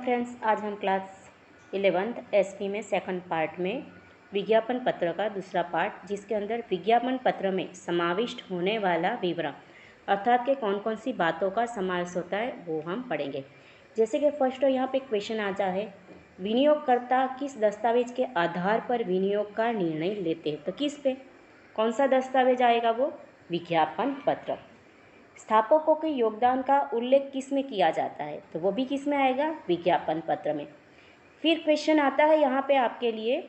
Friends, आज हम class 11th SP में सेकंड पार्ट में विज्ञापन पत्र का दूसरा पार्ट, जिसके अंदर विज्ञापन पत्र में समाविष्ट होने वाला विवरण अर्थात के कौन कौन सी बातों का समावेश होता है वो हम पढ़ेंगे। जैसे कि फर्स्ट यहाँ पे क्वेश्चन आता है, विनियोगकर्ता किस दस्तावेज के आधार पर विनियोग का निर्णय लेते हैं। तो किस पे, कौन सा दस्तावेज आएगा, वो विज्ञापन पत्र। स्थापकों के योगदान का उल्लेख किस में किया जाता है, तो वो भी किस में आएगा, विज्ञापन पत्र में। फिर क्वेश्चन आता है यहाँ पे आपके लिए,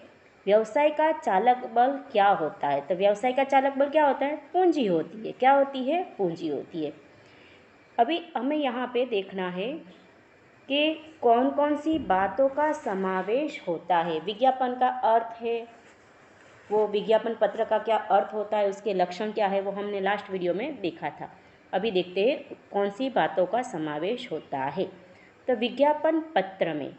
व्यवसाय का चालक बल क्या होता है। तो व्यवसाय का चालक बल क्या होता है, पूंजी होती है। क्या होती है, पूंजी होती है। अभी हमें यहाँ पे देखना है कि कौन कौन सी बातों का समावेश होता है। विज्ञापन का अर्थ है, वो विज्ञापन पत्र का क्या अर्थ होता है, उसके लक्षण क्या है, वो हमने लास्ट वीडियो में देखा था। अभी देखते हैं कौन सी बातों का समावेश होता है। तो विज्ञापन पत्र में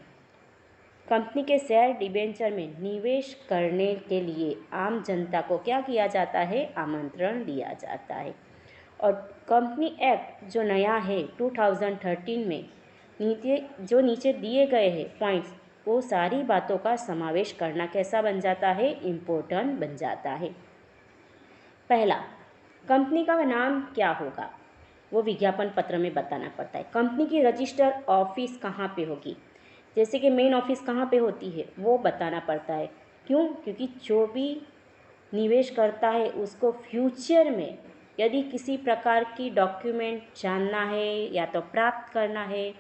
कंपनी के शेयर डिबेंचर में निवेश करने के लिए आम जनता को क्या किया जाता है, आमंत्रण दिया जाता है। और कंपनी एक्ट जो नया है 2013 में नीचे दिए गए हैं पॉइंट्स, वो सारी बातों का समावेश करना कैसा बन जाता है, इम्पोर्टेंट बन जाता है। पहला, कंपनी का नाम क्या होगा, वो विज्ञापन पत्र में बताना पड़ता है। कंपनी की रजिस्टर ऑफिस कहाँ पे होगी, जैसे कि मेन ऑफिस कहाँ पे होती है, वो बताना पड़ता है। क्यों, क्योंकि जो भी निवेश करता है उसको फ्यूचर में यदि किसी प्रकार की डॉक्यूमेंट जानना है या तो प्राप्त करना है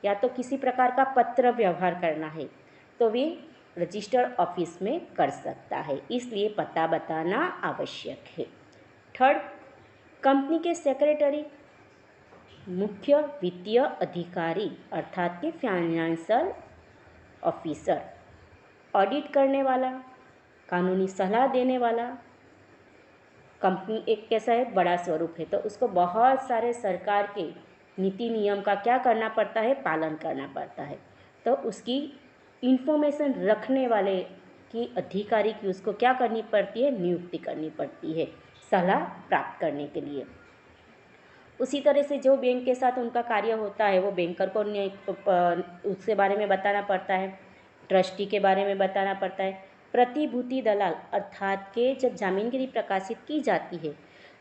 या तो किसी प्रकार का पत्र व्यवहार करना है तो वे रजिस्टर ऑफिस में कर सकता है, इसलिए पता बताना आवश्यक है। थर्ड, कंपनी के सेक्रेटरी मुख्य वित्तीय अधिकारी अर्थात के फाइनेंशियल ऑफिसर, ऑडिट करने वाला, कानूनी सलाह देने वाला। कंपनी एक कैसा है, बड़ा स्वरूप है, तो उसको बहुत सारे सरकार के नीति नियम का क्या करना पड़ता है, पालन करना पड़ता है। तो उसकी इंफॉर्मेशन रखने वाले की अधिकारी की उसको क्या करनी पड़ती है, नियुक्ति करनी पड़ती है सलाह प्राप्त करने के लिए। उसी तरह से जो बैंक के साथ उनका कार्य होता है वो बैंकर को उसके बारे में बताना पड़ता है, ट्रस्टी के बारे में बताना पड़ता है। प्रतिभूति दलाल अर्थात के जब जामीनगिरी प्रकाशित की जाती है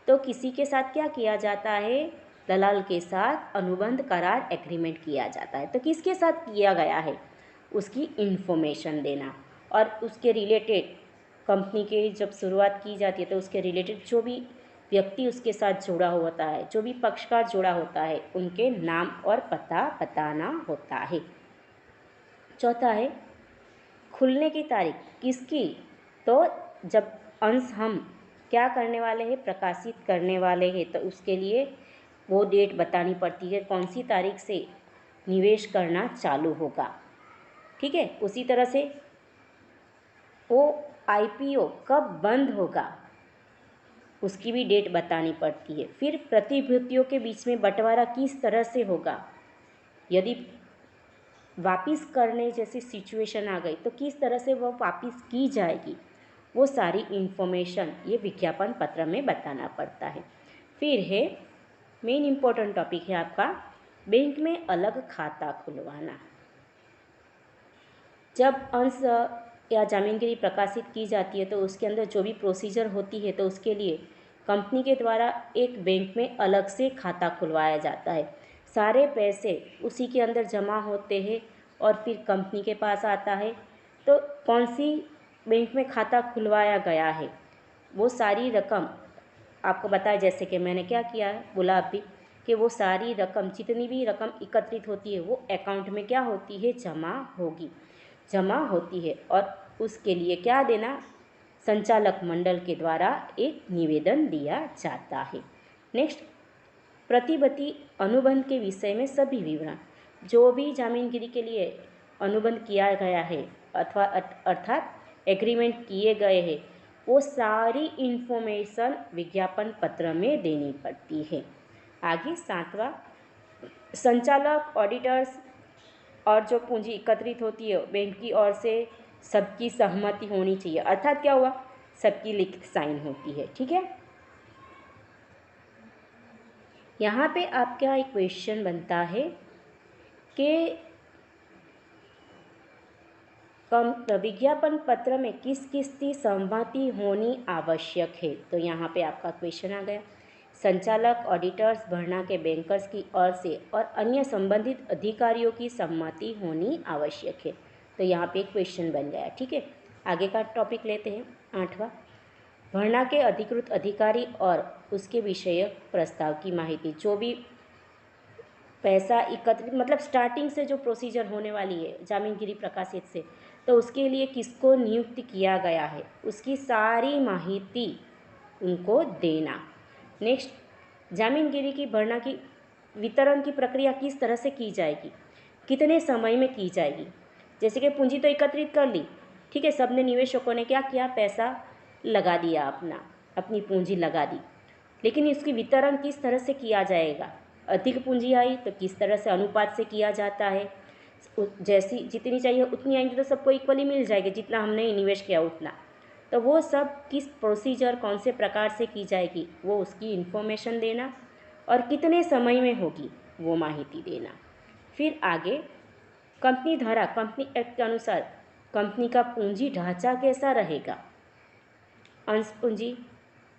तो किसी के साथ क्या किया जाता है, दलाल के साथ अनुबंध करार एग्रीमेंट किया जाता है। तो किसके साथ किया गया है, उसकी इन्फॉर्मेशन देना और उसके रिलेटेड कंपनी के जब शुरुआत की जाती है तो उसके रिलेटेड जो भी व्यक्ति उसके साथ जुड़ा होता है, जो भी पक्षकार जुड़ा होता है, उनके नाम और पता बताना होता है। चौथा है, खुलने की तारीख किसकी, तो जब अंश हम क्या करने वाले हैं, प्रकाशित करने वाले हैं, तो उसके लिए वो डेट बतानी पड़ती है, कौन सी तारीख से निवेश करना चालू होगा। ठीक है, उसी तरह से वो आईपीओ कब बंद होगा उसकी भी डेट बतानी पड़ती है। फिर प्रतिभूतियों के बीच में बंटवारा किस तरह से होगा, यदि वापस करने जैसी सिचुएशन आ गई तो किस तरह से वो वापस की जाएगी, वो सारी इन्फॉर्मेशन ये विज्ञापन पत्र में बताना पड़ता है। फिर है मेन इम्पोर्टेंट टॉपिक है आपका, बैंक में अलग खाता खुलवाना। जब अंश या जामीनगिरी प्रकाशित की जाती है तो उसके अंदर जो भी प्रोसीजर होती है तो उसके लिए कंपनी के द्वारा एक बैंक में अलग से खाता खुलवाया जाता है। सारे पैसे उसी के अंदर जमा होते हैं और फिर कंपनी के पास आता है। तो कौन सी बैंक में खाता खुलवाया गया है वो सारी रकम आपको बताया, जैसे कि मैंने क्या किया है, बोला अभी कि वो सारी रकम जितनी भी रकम एकत्रित होती है वो अकाउंट में क्या होती है, जमा होती है और उसके लिए क्या देना, संचालक मंडल के द्वारा एक निवेदन दिया जाता है। नेक्स्ट, प्रतिभूति अनुबंध के विषय में सभी विवरण, जो भी जामीनगिरी के लिए अनुबंध किया गया है अथवा अर्थात एग्रीमेंट किए गए हैं वो सारी इन्फॉर्मेशन विज्ञापन पत्र में देनी पड़ती है। आगे सातवां, संचालक, ऑडिटर्स और जो पूंजी एकत्रित होती है बैंक की ओर से सबकी सहमति होनी चाहिए, अर्थात क्या हुआ, सबकी लिखित साइन होती है। ठीक है, यहाँ पे आपका एक क्वेश्चन बनता है कि विज्ञापन पत्र में किस किस की सहमति होनी आवश्यक है। तो यहाँ पे आपका क्वेश्चन आ गया। संचालक, ऑडिटर्स, भरना के बैंकर्स की ओर से और अन्य संबंधित अधिकारियों की सहमति होनी आवश्यक है। तो यहाँ पे एक क्वेश्चन बन गया। ठीक है, आगे का टॉपिक लेते हैं 8वां। भरना के अधिकृत अधिकारी और उसके विषयक प्रस्ताव की माहिती। जो भी पैसा एकत्रित मतलब स्टार्टिंग से जो प्रोसीजर होने वाली है जामीनगिरी प्रकाशित से, तो उसके लिए किसको नियुक्त किया गया है उसकी सारी माहिती उनको देना। नेक्स्ट, जामीनगिरी की भरना की वितरण की प्रक्रिया किस तरह से की जाएगी, कितने समय में की जाएगी। जैसे कि पूंजी तो एकत्रित कर ली, ठीक है, सबने निवेशकों ने क्या किया, पैसा लगा दिया, अपनी पूंजी लगा दी, लेकिन इसकी वितरण किस तरह से किया जाएगा। अधिक पूंजी आई तो किस तरह से अनुपात से किया जाता है, जैसी जितनी चाहिए उतनी आएंगी तो सबको इक्वली मिल जाएगी, जितना हमने निवेश किया उतना। तो वो सब किस प्रोसीजर कौन से प्रकार से की जाएगी वो उसकी इन्फॉर्मेशन देना, और कितने समय में होगी वो माहिती देना। फिर आगे कंपनी धारा, कंपनी एक्ट के अनुसार कंपनी का पूंजी ढांचा कैसा रहेगा। अंश पूंजी,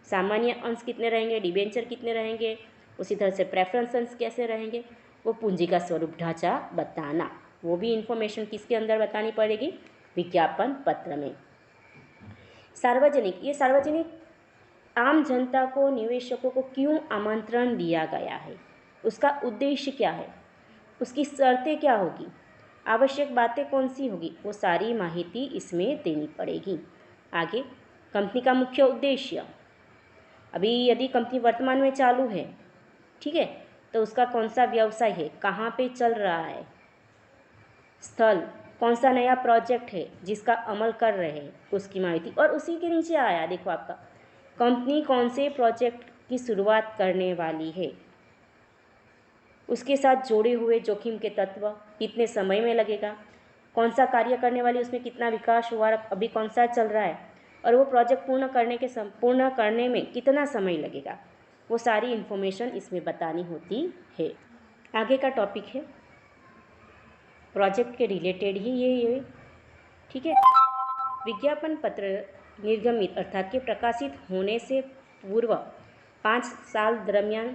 सामान्य अंश कितने रहेंगे, डिबेंचर कितने रहेंगे, उसी तरह से प्रेफरेंस अंश कैसे रहेंगे, वो पूंजी का स्वरूप ढांचा बताना। वो भी इन्फॉर्मेशन किसके अंदर बतानी पड़ेगी, विज्ञापन पत्र में। सार्वजनिक, ये सार्वजनिक आम जनता को, निवेशकों को क्यों आमंत्रण दिया गया है, उसका उद्देश्य क्या है, उसकी शर्तें क्या होगी, आवश्यक बातें कौन सी होगी, वो सारी माहिती इसमें देनी पड़ेगी। आगे कंपनी का मुख्य उद्देश्य, अभी यदि कंपनी वर्तमान में चालू है, ठीक है, तो उसका कौन सा व्यवसाय है, कहाँ पे चल रहा है, स्थल, कौन सा नया प्रोजेक्ट है जिसका अमल कर रहे हैं, उसकी माहिती। और उसी के नीचे आया देखो आपका, कंपनी कौन से प्रोजेक्ट की शुरुआत करने वाली है, उसके साथ जोड़े हुए जोखिम के तत्व, कितने समय में लगेगा, कौन सा कार्य करने वाली, उसमें कितना विकास हुआ, अभी कौन सा चल रहा है, और वो प्रोजेक्ट पूर्ण करने में कितना समय लगेगा, वो सारी इन्फॉर्मेशन इसमें बतानी होती है। आगे का टॉपिक है प्रोजेक्ट के रिलेटेड ही ये ठीक है। विज्ञापन पत्र निर्गमित अर्थात के प्रकाशित होने से पूर्व 5 साल दरमियान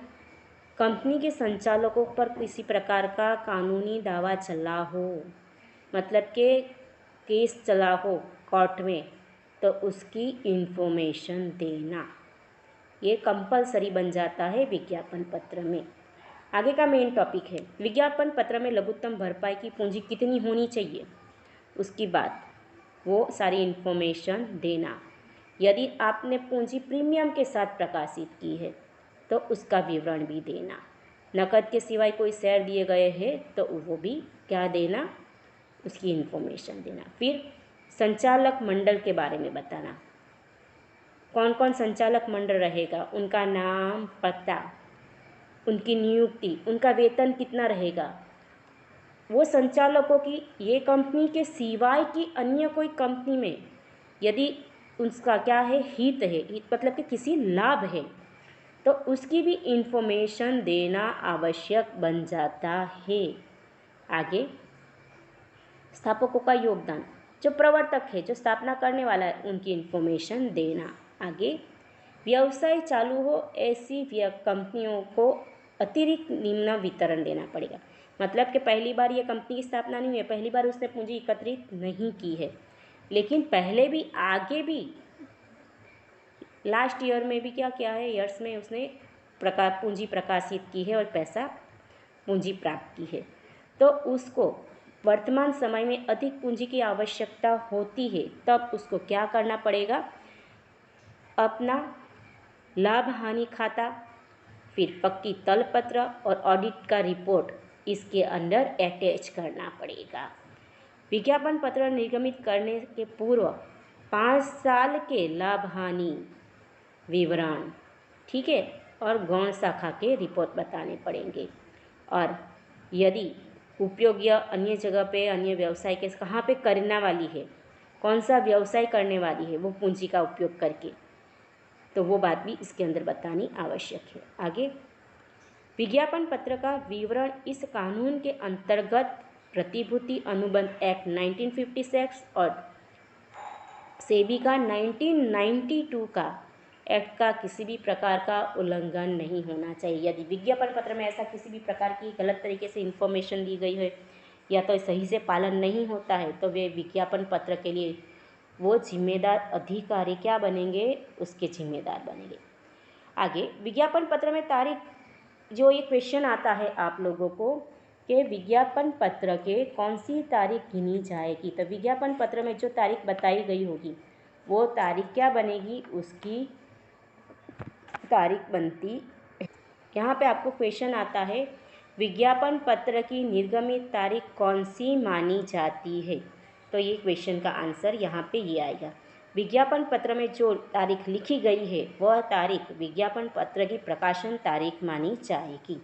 कंपनी के संचालकों पर किसी प्रकार का कानूनी दावा चला हो, मतलब के केस चला हो कोर्ट में, तो उसकी इन्फॉर्मेशन देना ये कंपलसरी बन जाता है विज्ञापन पत्र में। आगे का मेन टॉपिक है विज्ञापन पत्र में लघुत्तम भरपाई की पूंजी कितनी होनी चाहिए, उसकी बात, वो सारी इन्फॉर्मेशन देना। यदि आपने पूंजी प्रीमियम के साथ प्रकाशित की है तो उसका विवरण भी देना। नकद के सिवाय कोई शेयर दिए गए हैं तो वो भी क्या देना, उसकी इन्फॉर्मेशन देना। फिर संचालक मंडल के बारे में बताना, कौन कौन संचालक मंडल रहेगा, उनका नाम, पता, उनकी नियुक्ति, उनका वेतन कितना रहेगा, वो संचालकों की ये कंपनी के सिवाय की अन्य कोई कंपनी में यदि उसका क्या है, हित है, हित मतलब कि किसी लाभ है, तो उसकी भी इन्फॉर्मेशन देना आवश्यक बन जाता है। आगे स्थापकों का योगदान, जो प्रवर्तक है, जो स्थापना करने वाला है, उनकी इन्फॉर्मेशन देना। आगे व्यवसाय चालू हो ऐसी कंपनियों को अतिरिक्त निम्न वितरण देना पड़ेगा, मतलब कि पहली बार ये कंपनी की स्थापना नहीं हुई है, पहली बार उसने पूंजी एकत्रित नहीं की है, लेकिन पहले भी आगे भी लास्ट ईयर में भी क्या है, ईयर्स में उसने पूंजी प्रकाशित की है और पैसा पूंजी प्राप्त की है, तो उसको वर्तमान समय में अधिक पूंजी की आवश्यकता होती है, तब उसको क्या करना पड़ेगा, अपना लाभ हानि खाता, फिर पक्की तलपत्र और ऑडिट का रिपोर्ट इसके अंदर अटैच करना पड़ेगा। विज्ञापन पत्र निर्गमित करने के पूर्व 5 साल के लाभ हानि विवरण, ठीक है, और गौण शाखा के रिपोर्ट बताने पड़ेंगे। और यदि उपयोग या अन्य जगह पे अन्य व्यवसाय के कहाँ पे करने वाली है, कौन सा व्यवसाय करने वाली है वो पूंजी का उपयोग करके, तो वो बात भी इसके अंदर बतानी आवश्यक है। आगे विज्ञापन पत्र का विवरण इस कानून के अंतर्गत प्रतिभूति अनुबंध एक्ट 1956 और सेबी का 1992 का एक्ट का किसी भी प्रकार का उल्लंघन नहीं होना चाहिए। यदि विज्ञापन पत्र में ऐसा किसी भी प्रकार की गलत तरीके से इन्फॉर्मेशन दी गई है या तो सही से पालन नहीं होता है तो वे विज्ञापन पत्र के लिए वो जिम्मेदार अधिकारी क्या बनेंगे, उसके जिम्मेदार बनेंगे। आगे विज्ञापन पत्र में तारीख, जो ये क्वेश्चन आता है आप लोगों को कि विज्ञापन पत्र के कौन सी तारीख गिनी जाएगी, तो विज्ञापन पत्र में जो तारीख बताई गई होगी वो तारीख क्या बनेगी, उसकी तारीख बनती। यहाँ पे आपको क्वेश्चन आता है विज्ञापन पत्र की निर्गमित तारीख कौन सी मानी जाती है, तो ये क्वेश्चन का आंसर यहाँ पे ये आएगा। विज्ञापन पत्र में जो तारीख लिखी गई है वह तारीख विज्ञापन पत्र की प्रकाशन तारीख मानी जाएगी।